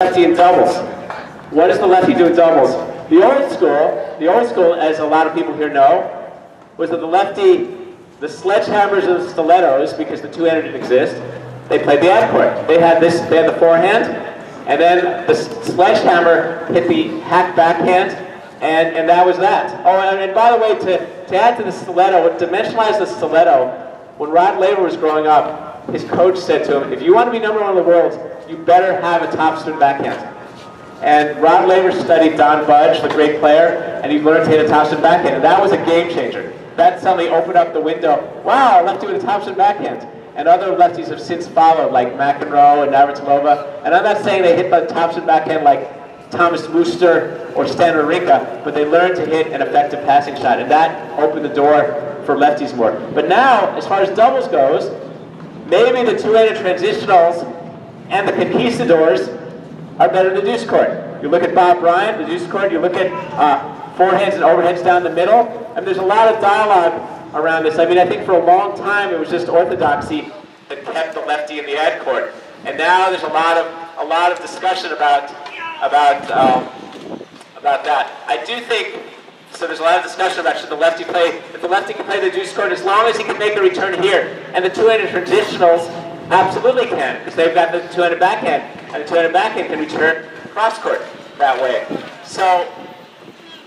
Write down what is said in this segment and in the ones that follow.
lefty in doubles. What does the lefty do in doubles? The old school, as a lot of people here know, was that the lefty, the sledgehammers and the stilettos, because the two-hander didn't exist, they played the ad court. They had the forehand, and then the sledgehammer hit the hack backhand, and that was that. Oh, and by the way, to add to the stiletto, to dimensionalize the stiletto, when Rod Laver was growing up, his coach said to him, if you want to be #1 in the world, you better have a topspin backhand. And Rod Laver studied Don Budge, the great player, and he learned to hit a topspin backhand, and that was a game changer. That suddenly opened up the window. Wow, lefty with a topspin backhand. And other lefties have since followed, like McEnroe and Navratilova. And I'm not saying they hit the topspin backhand like Thomas Muster or Stan Wawrinka, but they learned to hit an effective passing shot, and that opened the door for lefties more. But now, as far as doubles goes, maybe the two-handed transitionals and the conquistadors are better than the deuce court. You look at Bob Bryant, the deuce court, you look at forehands and overheads down the middle, and there's a lot of dialogue around this. I mean, I think for a long time it was just orthodoxy that kept the lefty in the ad court, and now there's a lot of discussion about that. I do think, so there's a lot of discussion about should the lefty play, if the lefty can play the deuce court as long as he can make a return here, and the two-handed traditionals absolutely can, because they've got the two-handed backhand, and the two-handed backhand can return cross-court that way. So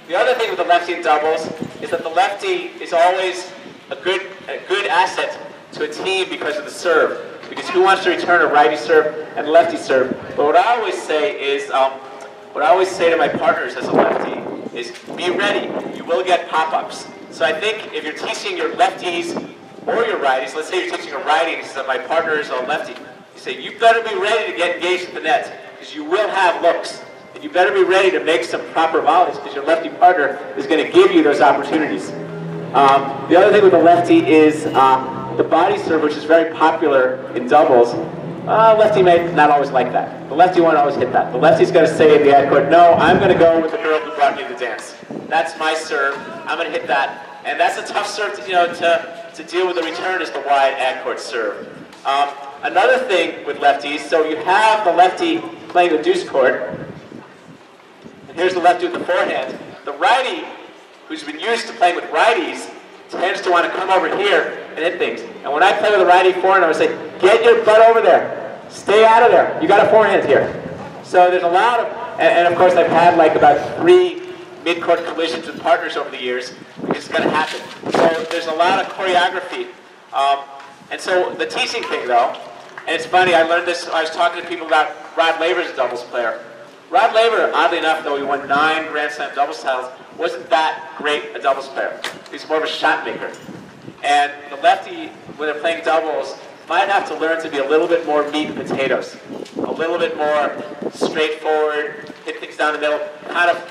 the other thing with the lefty in doubles is that the lefty is always a good asset to a team because of the serve. Because who wants to return a righty serve and a lefty serve? But what I always say is, what I always say to my partners as a lefty is, be ready. You will get pop-ups. So I think if you're teaching your lefties or your righties, let's say you're teaching a righty and so my partner is a lefty, you say, you better be ready to get engaged at the net, because you will have looks. And you better be ready to make some proper volleys, because your lefty partner is going to give you those opportunities. The other thing with the lefty is the body serve, which is very popular in doubles. Lefty may not always like that. The lefty won't always hit that. The lefty's got to say in the ad court, no, I'm going to go with the girl who brought me to the dance. That's my serve. I'm going to hit that. And that's a tough serve to deal with the return is the wide ad court serve. Another thing with lefties, so you have the lefty playing the deuce court, and here's the lefty with the forehand. The righty, who's been used to playing with righties, tends to want to come over here and hit things. And when I play with a righty forehand, I would say, get your butt over there. Stay out of there. You got a forehand here. So there's a lot of, and of course I've had like about 3 mid-court collisions with partners over the years, because it's going to happen. So there's a lot of choreography. And so the teaching thing though, and it's funny, I learned this, I was talking to people about Rod Laver as a doubles player. Rod Laver, oddly enough, though he won 9 Grand Slam doubles titles, wasn't that great a doubles player. He's more of a shot maker. And the lefty, when they're playing doubles, might have to learn to be a little bit more meat and potatoes, a little bit more straightforward, hit things down the middle, kind of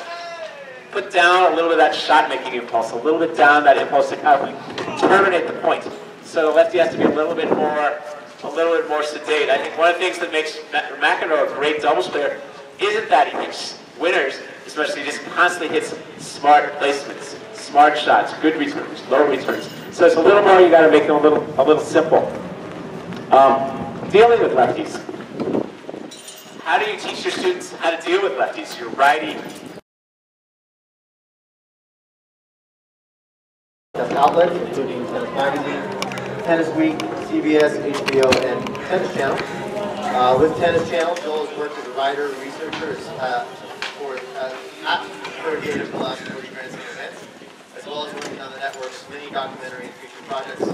put down a little bit of that shot-making impulse, a little bit down that impulse to kind of terminate the point. So the lefty has to be a little bit more sedate. I think one of the things that makes McEnroe a great doubles player isn't that he hits winners, especially he just constantly hits smart placements, smart shots, good returns, low returns. So it's a little more, you got to make them a little simple. Dealing with lefties. How do you teach your students how to deal with lefties? Your righty. Outlets, including Tennis Magazine, Tennis Week, CBS, HBO, and Tennis Channel. With Tennis Channel, Joel has worked as a writer, researcher for 30 years, the last 40 Grand Slam events, as well as working on the network's many documentary and feature projects.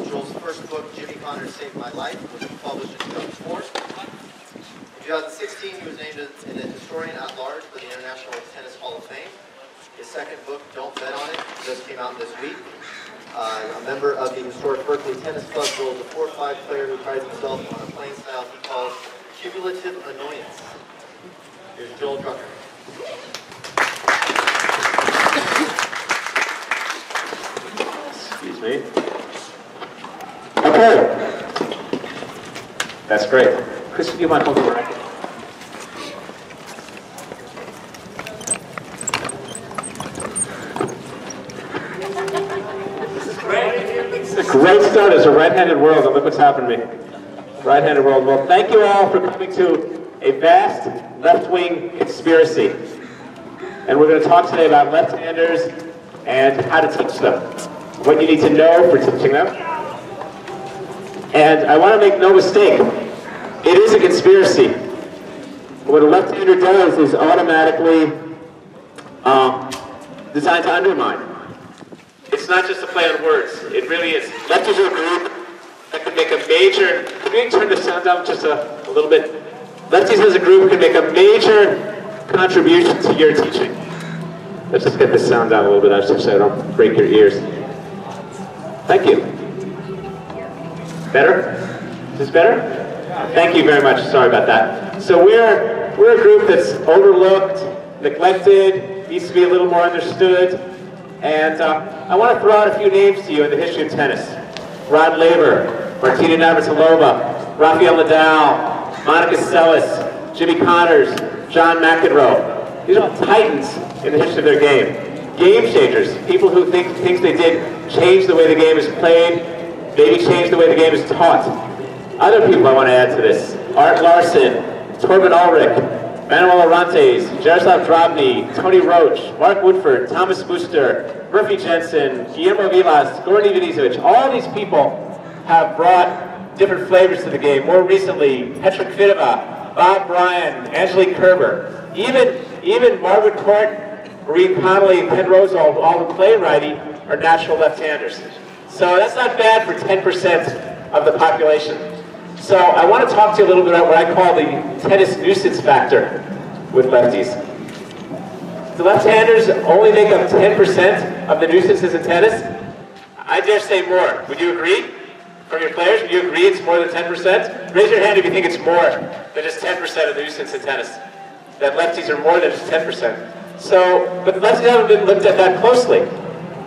Joel's first book, Jimmy Connors Saved My Life, was published in 2004. In 2016, he was named an historian at large for the International Tennis Hall of Fame. His second book, Don't Bet on It, just came out this week. A member of the historic Berkeley Tennis Club, Joel is a 4-5 player who prides himself on a playing style he calls cumulative annoyance. Here's Joel Drucker. Excuse me. Okay. That's great. Chris, do you mind holding the racket? Great start as a right-handed world, and look what's happened to me. Right-handed world. Well, thank you all for coming to a vast left-wing conspiracy. And we're going to talk today about left-handers and how to teach them, what you need to know for teaching them. And I want to make no mistake, it is a conspiracy. What a left-hander does is automatically designed to undermine. It's not just a play on words. It really is. Lefties are a group that can make a major, can we turn the sound down just a little bit? Lefties as a group can make a major contribution to your teaching. Let's just get the sound down a little bit so I don't break your ears. Thank you. Better? Is this better? Thank you very much. Sorry about that. So we're a group that's overlooked, neglected, needs to be a little more understood. And I want to throw out a few names to you in the history of tennis. Rod Laver, Martina Navratilova, Rafael Nadal, Monica Seles, Jimmy Connors, John McEnroe. These are all titans in the history of their game. Game changers, people who think things they did changed the way the game is played, maybe changed the way the game is taught. Other people I want to add to this: Art Larson, Torben Ulrich, Manuel Orantes, Jaroslav Drobny, Tony Roach, Mark Woodford, Thomas Booster, Murphy Jensen, Guillermo Vilas, Goran Ivanisevic. All these people have brought different flavors to the game. More recently, Petra Kvitova, Bob Bryan, Angelique Kerber, even Margaret Court, Maureen Connolly, and Ken Rosewall, all who play righty, are natural left-handers. So that's not bad for 10% of the population. So I want to talk to you a little bit about what I call the tennis nuisance factor with lefties. The left-handers only make up 10% of the nuisances in tennis. I dare say more. Would you agree? From your players, would you agree it's more than 10%? Raise your hand if you think it's more than just 10% of the nuisance in tennis. That lefties are more than just 10%. So, but the lefties haven't been looked at that closely.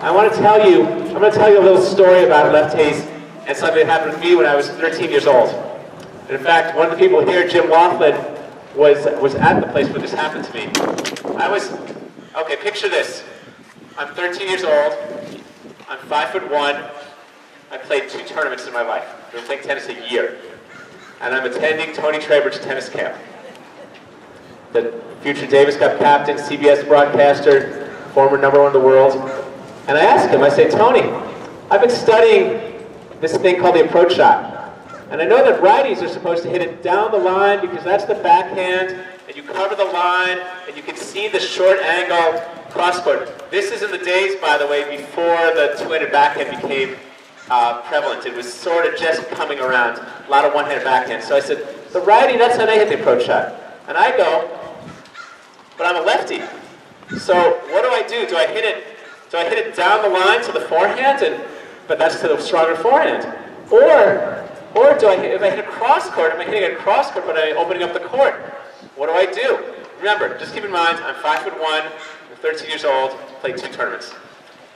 I'm going to tell you a little story about lefties and something that happened to me when I was 13 years old. And in fact, one of the people here, Jim Laughlin, was at the place where this happened to me. Okay, picture this. I'm 13 years old, I'm 5'1", I played 2 tournaments in my life. I've been playing tennis a year. And I'm attending Tony Traber's tennis camp. The future Davis Cup captain, CBS broadcaster, former #1 in the world. And I asked him, I say, Tony, I've been studying this thing called the approach shot. And I know that righties are supposed to hit it down the line because that's the backhand, and you cover the line, and you can see the short angle cross-court. This is in the days, by the way, before the two-handed backhand became prevalent. It was sort of just coming around, a lot of one-handed backhand. So I said, the righty, that's how they hit the approach shot. And I go, but I'm a lefty. So what do I do? Do I hit it down the line to the forehand, but that's to the stronger forehand? Or if I hit a cross court, am I hitting a cross court, but I'm opening up the court? What do I do? Remember, just keep in mind, I'm 5'1", I'm 13 years old, played 2 tournaments.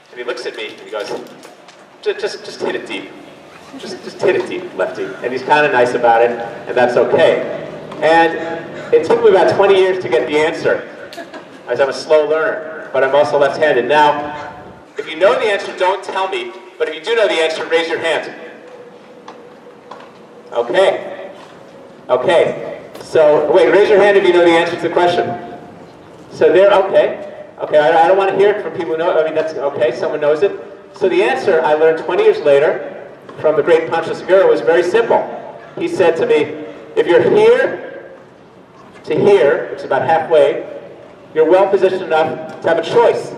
And he looks at me and he goes, just hit it deep. Just hit it deep, lefty. And he's kind of nice about it, and that's okay. And it took me about 20 years to get the answer, as I'm a slow learner, but I'm also left-handed. Now, if you know the answer, don't tell me, but if you do know the answer, raise your hand. Okay. So, wait, raise your hand if you know the answer to the question. So there, okay, I don't want to hear it from people who know it. I mean, that's okay, someone knows it. So the answer I learned 20 years later from the great Pancho Segura was very simple. He said to me, if you're here to here, which is about halfway, you're well positioned enough to have a choice.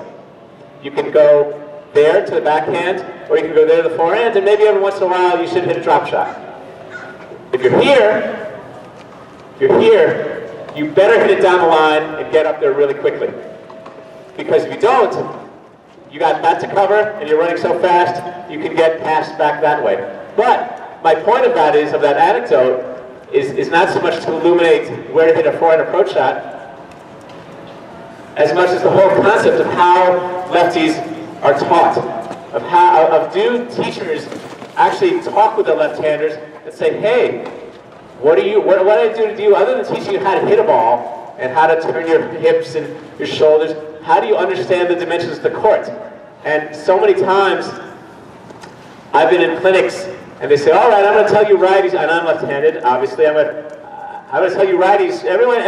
You can go there to the backhand, or you can go there to the forehand, and maybe every once in a while you should hit a drop shot. If you're here, you better hit it down the line and get up there really quickly. Because if you don't, you got that to cover, and you're running so fast, you can get passed back that way. But my point of that anecdote is not so much to illuminate where to hit a forehand approach shot, as much as the whole concept of how lefties are taught, of do teachers actually talk with the left-handers and say, hey, what do I do to you other than teaching you how to hit a ball and how to turn your hips and your shoulders? How do you understand the dimensions of the court? And so many times I've been in clinics and they say, all right, I'm going to tell you righties, and I'm left-handed, obviously. I'm going to I'm going to tell you righties, everyone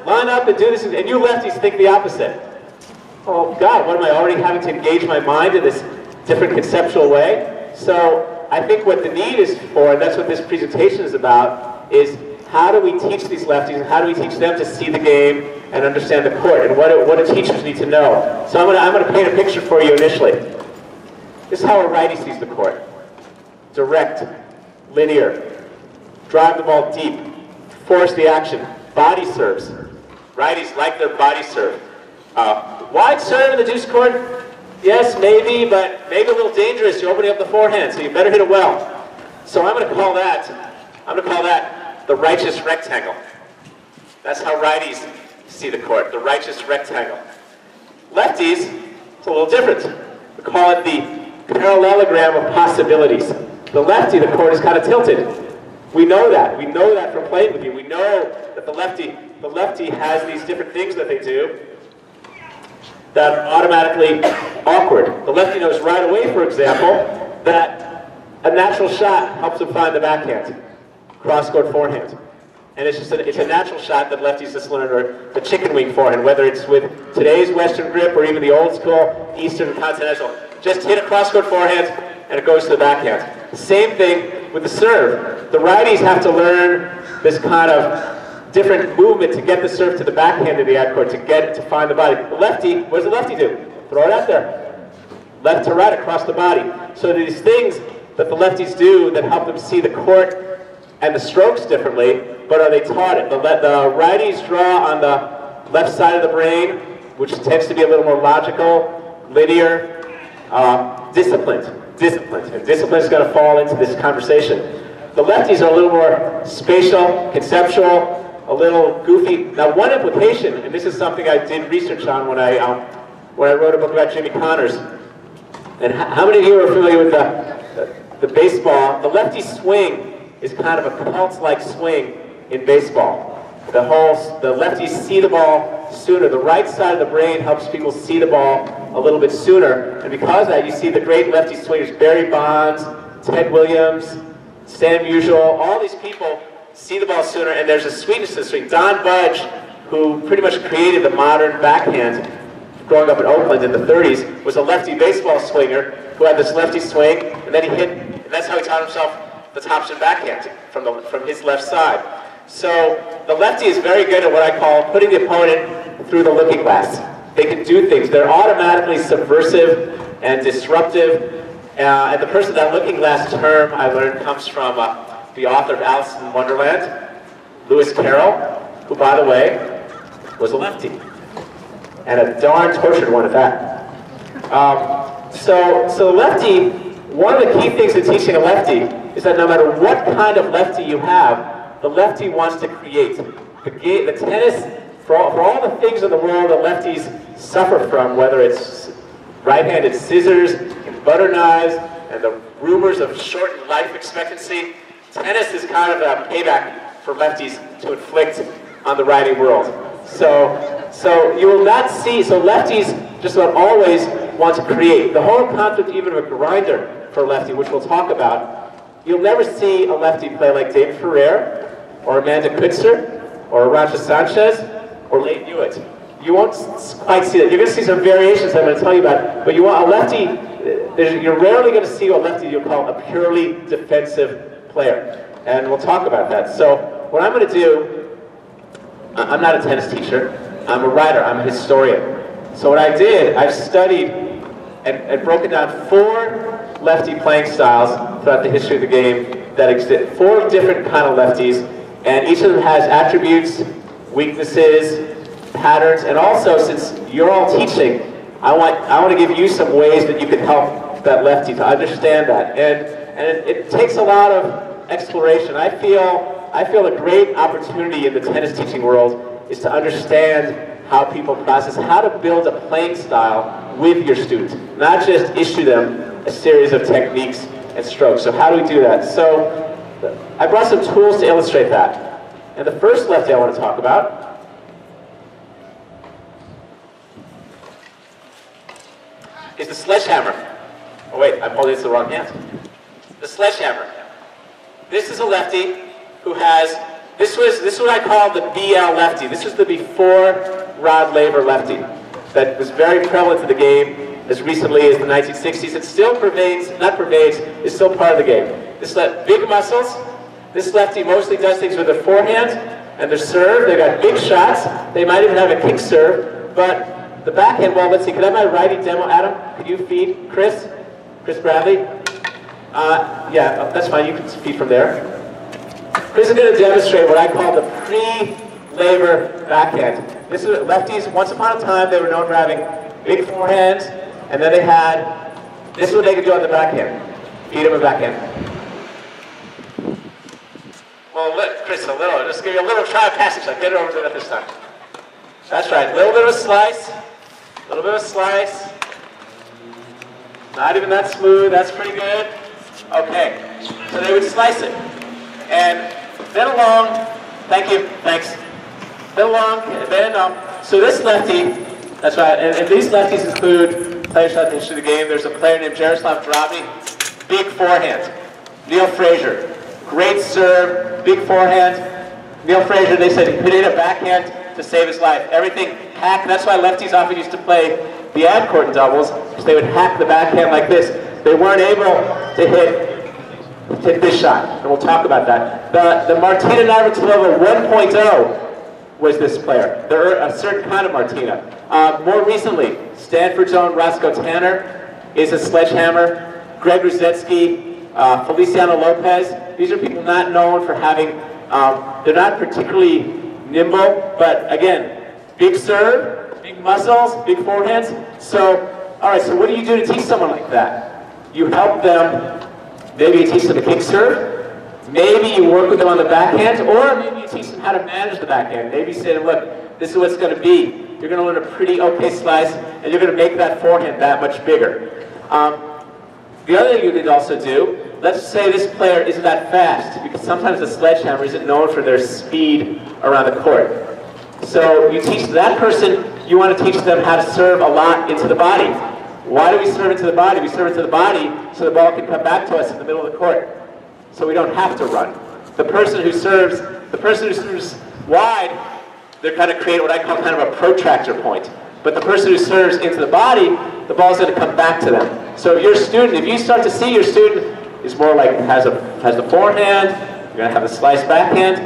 line up and do this, and you lefties think the opposite. Oh God, what am I already having to engage my mind in this different conceptual way? So I think what the need is for, and that's what this presentation is about, is how do we teach these lefties and how do we teach them to see the game and understand the court and what do teachers need to know? So I'm going to paint a picture for you initially. This is how a righty sees the court. Direct, linear, drive the ball deep, force the action, body serves. Righties like their body serve. Wide serve in the deuce court? Yes, maybe, but maybe a little dangerous. You're opening up the forehand, so you better hit it well. So I'm going to call that the righteous rectangle. That's how righties see the court, the righteous rectangle. Lefties, it's a little different. We call it the parallelogram of possibilities. The lefty, the court is kind of tilted. We know that. We know that from playing with you. We know that the lefty has these different things that they do that are automatically awkward. The lefty knows right away, for example, that a natural shot helps him find the backhand, cross-court forehand. And it's a natural shot that lefties just learn, or the chicken wing forehand, whether it's with today's Western grip or even the old school Eastern Continental. Just hit a cross-court forehand and it goes to the backhand. Same thing with the serve. The righties have to learn this kind of different movement to get the serve to the backhand of the ad court, to get it, to find the body. The lefty, what does the lefty do? Throw it out there. Left to right across the body. So these things that the lefties do that help them see the court and the strokes differently, but are they taught it? The righties draw on the left side of the brain, which tends to be a little more logical, linear, disciplined. And discipline is going to fall into this conversation. The lefties are a little more spatial, conceptual, a little goofy. Now, one implication, and this is something I did research on when I wrote a book about Jimmy Connors. And how many of you are familiar with the baseball? The lefty swing is kind of a cult-like swing in baseball. The lefties see the ball sooner. The right side of the brain helps people see the ball a little bit sooner. And because of that, you see the great lefty swingers, Barry Bonds, Ted Williams, Stan Musial, all these people see the ball sooner, and there's a sweetness to the swing. Don Budge, who pretty much created the modern backhand, growing up in Oakland in the 30s, was a lefty baseball swinger who had this lefty swing, and then he hit, and that's how he taught himself the top-spin backhand from his left side. So the lefty is very good at what I call putting the opponent through the looking glass. They can do things. They're automatically subversive and disruptive. And the person, that looking glass term I learned comes from the author of Alice in Wonderland, Lewis Carroll, who, by the way, was a lefty. And a darn tortured one at that. So the lefty, one of the key things in teaching a lefty is that no matter what kind of lefty you have, the lefty wants to create. The tennis, for all the things in the world that lefties suffer from, whether it's right-handed scissors and butter knives and the rumors of shortened life expectancy, tennis is kind of a payback for lefties to inflict on the righty world. So you will not see, so lefties just about always want to create. The whole concept even of a grinder for a lefty, which we'll talk about, you'll never see a lefty play like David Ferrer, or Amanda Kutzer, or Arantxa Sanchez, or Leighton Hewitt. You won't quite see that. You're going to see some variations I'm going to tell you about, but you want a lefty, you're rarely going to see a lefty you'll call a purely defensive player. And we'll talk about that. So what I'm going to do, I'm not a tennis teacher, I'm a writer, I'm a historian. So what I did, I've studied and broken down 4 lefty playing styles throughout the history of the game that exist. 4 different kind of lefties, and each of them has attributes, weaknesses, patterns, and also, since you're all teaching, I want to give you some ways that you can help that lefty to understand that. And it takes a lot of exploration. I feel a great opportunity in the tennis teaching world is to understand how people process, how to build a playing style with your students, not just issue them a series of techniques and strokes. So how do we do that? So I brought some tools to illustrate that. And the first lefty I want to talk about is the sledgehammer. Oh wait, I'm holding this in the wrong hand. The sledgehammer. This is a lefty who has This is what I call the BL lefty. This was the before Rod Laver lefty that was very prevalent in the game as recently as the 1960s. It still pervades, not pervades, it's still part of the game. This big muscles. This lefty mostly does things with their forehand and their serve. They got big shots. They might even have a kick serve, but the backhand, well, let's see, could I have my righty demo? Adam, could you feed Chris? Chris Bradley? Yeah, that's fine, you can feed from there. Chris is going to demonstrate what I call the pre-Laver backhand. This is lefties, once upon a time, they were known for having big forehands, and then they had, this is what they could do on the backhand. Feed him a backhand. Well, let Chris a little, just give you a little try passage. I'll get it over to that this time. That's right, a little bit of a slice. A little bit of a slice. Not even that smooth, that's pretty good. Okay, so they would slice it. And then along, thank you, thanks. Then along, so this lefty, that's right, and these lefties include players not interested in the game. There's a player named Jaroslav Drobny, big forehand. Neil Frazier, great serve, big forehand. Neil Frazier, they said he could hit a backhand to save his life. Everything hacked, that's why lefties often used to play the ad court in doubles, because they would hack the backhand like this. They weren't able to hit this shot, and we'll talk about that. The Martina Navratilova 1.0 was this player. There are a certain kind of Martina. More recently, Stanford's own Roscoe Tanner is a sledgehammer. Greg Ruzetsky, Feliciano Lopez. These are people not known for having, they're not particularly nimble, but again, big serve, big muscles, big forehands. So, all right, so what do you do to teach someone like that? You help them, maybe you teach them a kick serve, maybe you work with them on the backhand, or maybe you teach them how to manage the backhand. Maybe you say to them, look, this is what it's going to be. You're going to learn a pretty okay slice, and you're going to make that forehand that much bigger. The other thing you could also do, let's say this player isn't that fast, because sometimes the sledgehammer isn't known for their speed around the court. So you teach that person, you want to teach them how to serve a lot into the body. Why do we serve into the body? We serve into the body so the ball can come back to us in the middle of the court. So we don't have to run. The person who serves wide, they're going to create what I call kind of a protractor point. But the person who serves into the body, the ball's going to come back to them. So your student, if you start to see your student is more like has the forehand, you're going to have a slice backhand,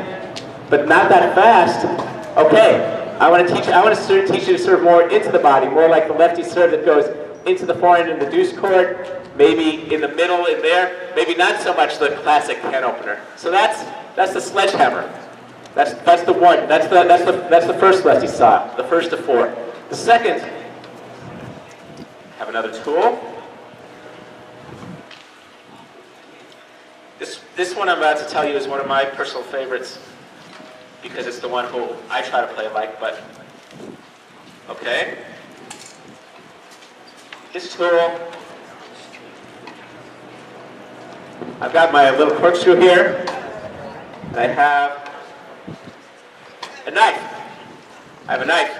but not that fast. Okay, I want to teach you to serve more into the body, more like the lefty serve that goes into the forehand in the deuce court, maybe in the middle in there, maybe not so much the classic can opener. So that's the sledgehammer. That's the one. That's the first lefty style, the first of four. The second, have another tool. This one I'm about to tell you is one of my personal favorites because it's the one who I try to play like, but okay. This tool, I've got my little corkscrew here, and I have a knife. I have a knife.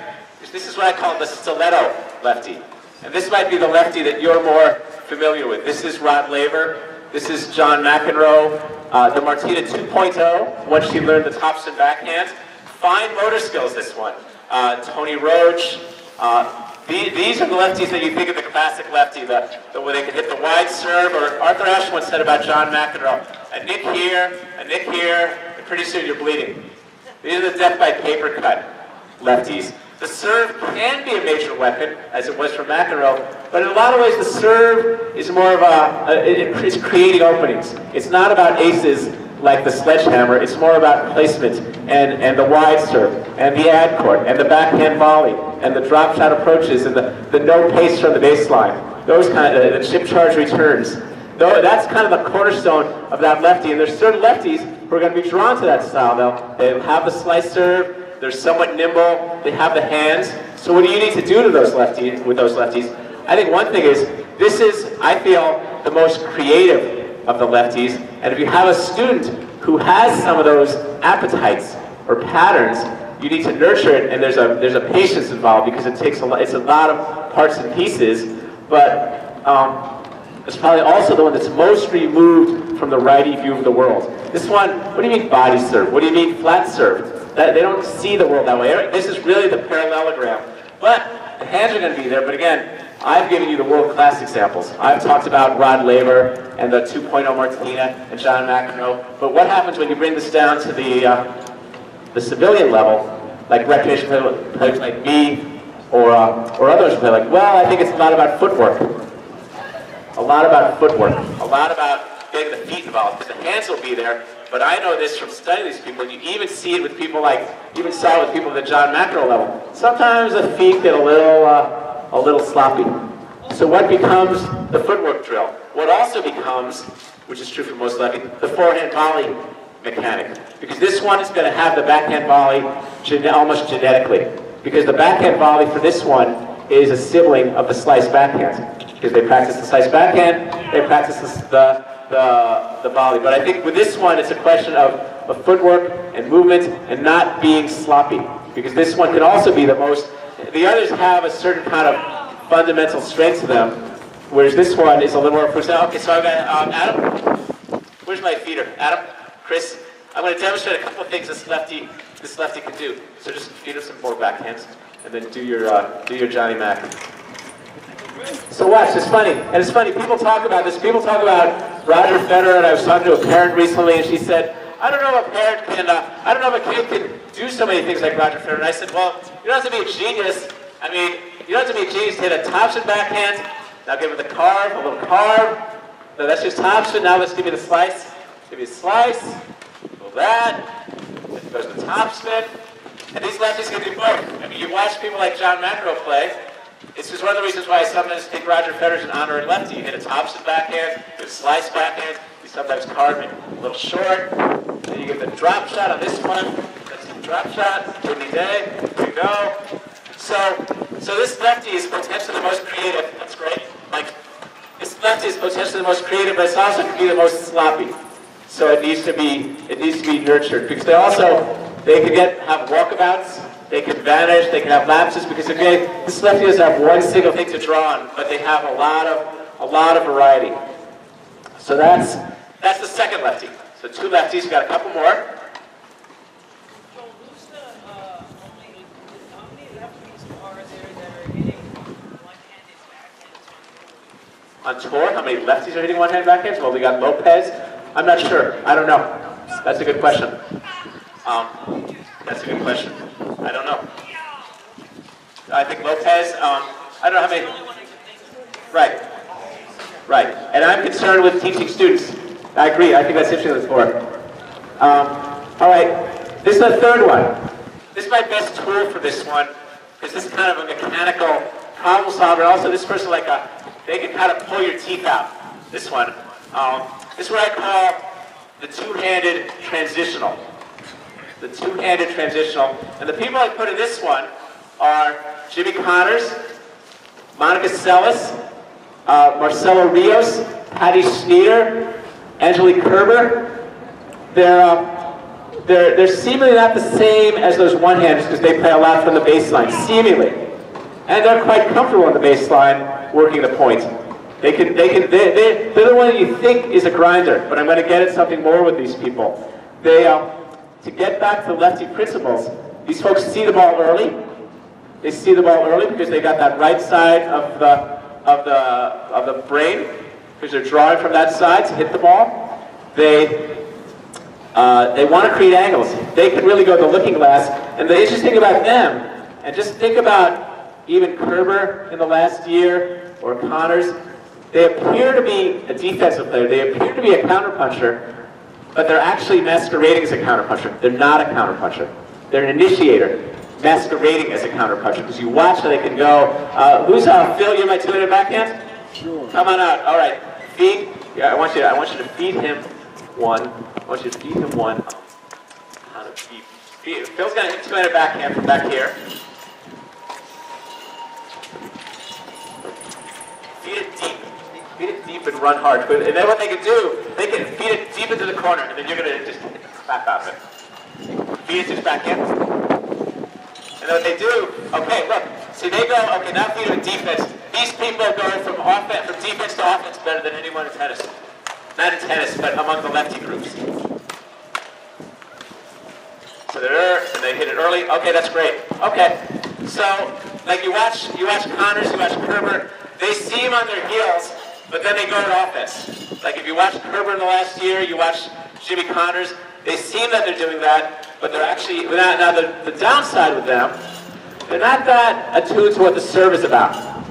This is what I call the stiletto lefty. And this might be the lefty that you're more familiar with. This is Rod Laver. This is John McEnroe. The Martina 2.0, once she learned the topspin backhand. Fine motor skills, this one. Tony Roach. These are the lefties that you think of the classic lefty, where they can hit the wide serve, or Arthur Ashe once said about John McEnroe, a nick here, and pretty soon you're bleeding. These are the death by paper cut lefties. The serve can be a major weapon, as it was for McEnroe, but in a lot of ways the serve is more of it's creating openings. It's not about aces like the sledgehammer, it's more about placement and the wide serve, and the ad court, and the backhand volley, and the drop shot approaches, and the no pace from the baseline. Those kind of, the chip charge returns. That's kind of the cornerstone of that lefty, and there's certain lefties who are going to be drawn to that style, though. They have the slice serve, they're somewhat nimble, they have the hands. So what do you need to do to those lefties, with those lefties? I think one thing is, this is, I feel, the most creative of the lefties, and if you have a student who has some of those appetites or patterns, you need to nurture it, and there's a patience involved because it takes it's a lot of parts and pieces, but it's probably also the one that's most removed from the righty view of the world. This one, what do you mean body serve? What do you mean flat serve? They don't see the world that way. This is really the parallelogram. But the hands are going to be there, but again, I've given you the world-class examples. I've talked about Rod Laver and the 2.0 Martina and John McEnroe, but what happens when you bring this down to the civilian level, like recreational players like me, or others play like, well, I think it's a lot about footwork. A lot about footwork. A lot about getting the feet involved, because the hands will be there, but I know this from studying these people, and you even see it with people like, even saw it with people at the John McEnroe level. Sometimes the feet get a little sloppy. So what becomes the footwork drill? What also becomes, which is true for most lefties, the forehand volley mechanic. Because this one is going to have the backhand volley almost genetically. Because the backhand volley for this one is a sibling of the slice backhand. Because they practice the slice backhand, they practice the volley. But I think with this one, it's a question of footwork and movement and not being sloppy. Because this one can also be the most, the others have a certain kind of fundamental strength to them, whereas this one is a little more personal. Okay, so I've got Adam. Where's my feeder? Adam, Chris. I'm going to demonstrate a couple of things this lefty can do. So just feed him some more backhands, and then do your Johnny Mac. So watch. It's funny, and it's funny. People talk about this. People talk about Roger Federer, and I was talking to a parent recently, and she said, I don't know if a parent can. I don't know if a kid can do so many things like Roger Federer. And I said, well, you don't have to be a genius. I mean, you don't have to be a genius to hit a topspin backhand. Now give it the carve, a little carve. No, that's just topspin. Now let's give you the slice. Give you a slice. Go that. Then goes the topspin. And these lefties can do both. I mean, you watch people like John McEnroe play. It's just one of the reasons why I sometimes think Roger Federer's an honorary lefty. You hit a topspin backhand, you slice backhand. You sometimes carve it a little short. Then you get the drop shot on this one. That's the drop shot. Kidney day. Here you go. So this lefty is potentially the most creative. That's great. Like, this lefty is potentially the most creative, but it's also can be the most sloppy. So it needs to be nurtured, because they can have walkabouts, they can vanish, they can have lapses, because again, this lefty doesn't have one single thing to draw on, but they have a lot of variety. So that's the second lefty. So two lefties, we've got a couple more. On tour, how many lefties are hitting one-hand backhands? Well, we got Lopez. I'm not sure. I don't know. That's a good question. That's a good question. I don't know. I think Lopez, I don't know how many. Right. Right. And I'm concerned with teaching students. I agree. I think that's interesting for. All right. This is the third one. This is my best tool for this one, because this is kind of a mechanical problem solver. Also, this person they can kind of pull your teeth out. This one. This is what I call the two-handed transitional. The two-handed transitional. And the people I put in this one are Jimmy Connors, Monica Seles, Marcelo Rios, Patty Schneeder, Angelique Kerber. They're seemingly not the same as those one-handers, because they play a lot from the baseline, seemingly. And they're quite comfortable on the baseline working the point. They're the one that you think is a grinder, but I'm going to get at something more with these people. To get back to the lefty principles, these folks see the ball early. They see the ball early because they got that right side of the brain, because they're drawing from that side to hit the ball. They want to create angles. They can really go to the looking glass. And the interesting thing about them, and just think about even Kerber in the last year, or Connors, they appear to be a defensive player. They appear to be a counterpuncher, but they're actually masquerading as a counterpuncher. They're not a counterpuncher. They're an initiator, masquerading as a counterpuncher. Because you watch how they can go. Who's Phil? You're my two-handed backhand? Sure. Come on out. All right. Feed. Yeah, I want you to feed him one. I want you to feed him one. How to feed. Phil's gonna hit two-handed backhand from back here. Feed it deep. Feed it deep and run hard. And then what they can do, they can feed it deep into the corner, and then you're going to just slap out of it. Feed it to his backhand. And then what they do, okay, look. See, they go, okay, now feed it with defense. These people go from defense to offense better than anyone in tennis. Not in tennis, but among the lefty groups. they're, and they hit it early. Okay, that's great. Okay, so like you watch Connors, you watch Kerber, they seem on their heels, but then they go to offense. Like if you watch Kerber in the last year, you watch Jimmy Connors, they seem that they're doing that, but they're actually, now the downside with them, they're not that attuned to what the serve is about.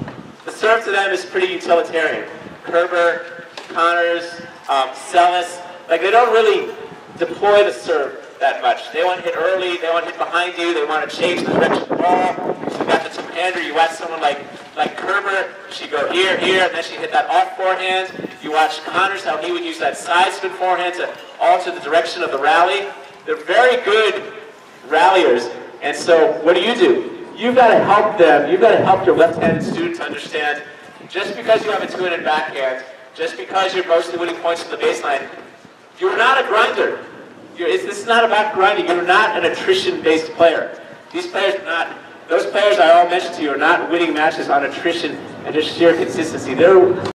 The serve to them is pretty utilitarian. Kerber, Connors, Celis, like they don't really deploy the serve that much. They want to hit early, they want to hit behind you, they want to change the direction of the ball. You've got the two-hander, you watch someone like Kerber, she'd go here, and then she'd hit that off forehand. You watch Connors, how he would use that side spin forehand to alter the direction of the rally. They're very good ralliers, and so what do? You've got to help them, you've got to help your left-handed student to understand, just because you have a two-handed backhand, just because you're mostly winning points from the baseline, you're not a grinder. This is not about grinding. You're not an attrition-based player. These players are not, those players I all mentioned to you are not winning matches on attrition and just sheer consistency. They're